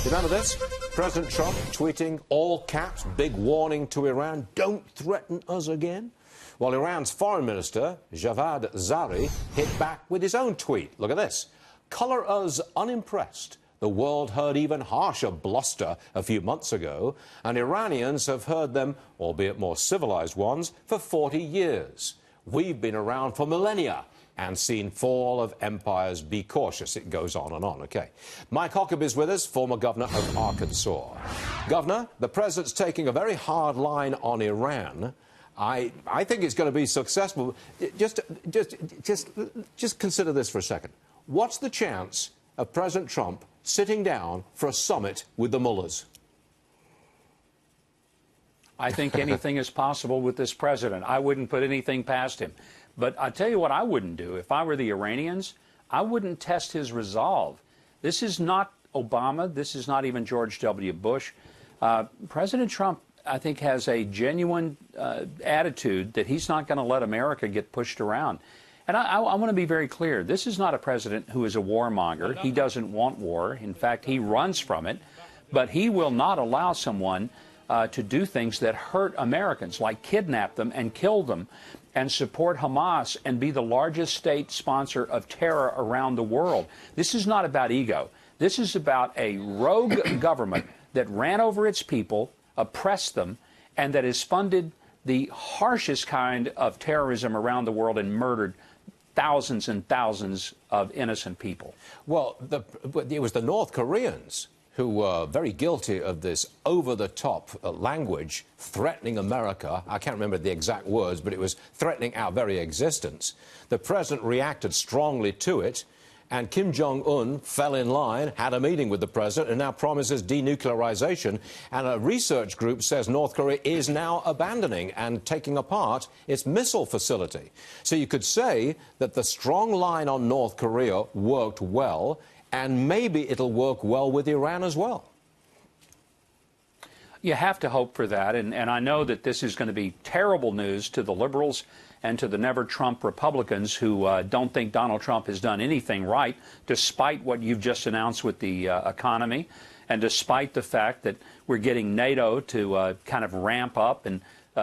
Remember this? President Trump tweeting all caps, big warning to Iran, don't threaten us again. While Iran's foreign minister, Javad Zarif, hit back with his own tweet. Look at this. Colour us unimpressed. The world heard even harsher bluster a few months ago, and Iranians have heard them, albeit more civilised ones, for 40 years. We've been around for millennia and seen fall of empires. Be cautious. It goes on and on. OK. Mike Huckabee is with us, former governor of Arkansas. Governor, the president's taking a very hard line on Iran. I think it's going to be successful. Just consider this for a second. What's the chance of President Trump sitting down for a summit with the mullahs? I think anything is possible with this president. I wouldn't put anything past him. But I'll tell you what I wouldn't do. If I were the Iranians, I wouldn't test his resolve. This is not Obama. This is not even George W. Bush. President Trump, I think, has a genuine attitude that he's not going to let America get pushed around. And I want to be very clear. This is not a president who is a warmonger. He doesn't want war. In fact, he runs from it. But he will not allow someone to do things that hurt Americans, like kidnap them and kill them and support Hamas and be the largest state sponsor of terror around the world. This is not about ego. This is about a rogue government that ran over its people, oppressed them, and that has funded the harshest kind of terrorism around the world and murdered thousands and thousands of innocent people. Well, it was the North Koreans who were very guilty of this over-the-top language threatening America. I can't remember the exact words, but it was threatening our very existence. The president reacted strongly to it, and Kim Jong-un fell in line, had a meeting with the president, and now promises denuclearization. And a research group says North Korea is now abandoning and taking apart its missile facility. So you could say that the strong line on North Korea worked well, and maybe it'll work well with Iran as well. You have to hope for that, and I know that this is going to be terrible news to the liberals and to the never-Trump Republicans who don't think Donald Trump has done anything right, despite what you've just announced with the economy, and despite the fact that we're getting NATO to kind of ramp up and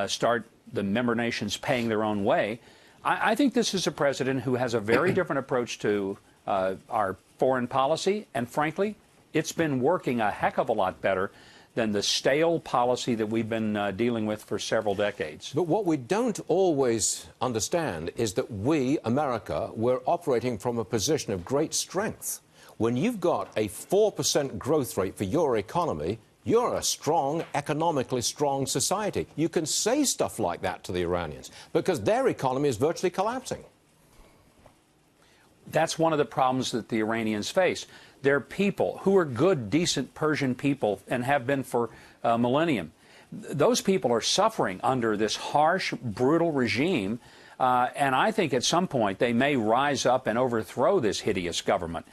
start the member nations paying their own way. I think this is a president who has a very different approach to our foreign policy, and frankly, it's been working a heck of a lot better than the stale policy that we've been dealing with for several decades. But what we don't always understand is that we, America, we're operating from a position of great strength. When you've got a 4% growth rate for your economy, you're a strong, economically strong society. You can say stuff like that to the Iranians because their economy is virtually collapsing. That's one of the problems that the Iranians face. They're people who are good, decent Persian people and have been for a millennium. Those people are suffering under this harsh, brutal regime, and I think at some point they may rise up and overthrow this hideous government.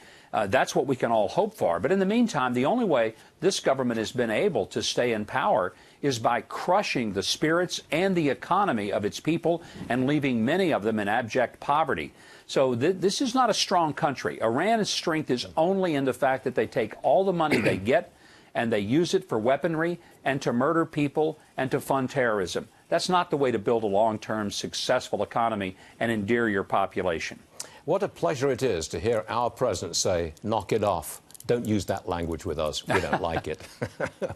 That's what we can all hope for. But in the meantime, the only way this government has been able to stay in power is by crushing the spirits and the economy of its people and leaving many of them in abject poverty. So this is not a strong country. Iran's strength is only in the fact that they take all the money they get and they use it for weaponry and to murder people and to fund terrorism. That's not the way to build a long-term successful economy and endear your population. What a pleasure it is to hear our president say, knock it off. Don't use that language with us. We don't like it.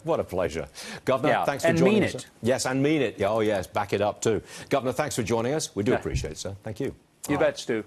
What a pleasure. Governor, thanks for joining us. And mean it. Yes, and mean it. Oh, yes, back it up too. Governor, thanks for joining us. We do appreciate it, sir. Thank you. You bet, Stu.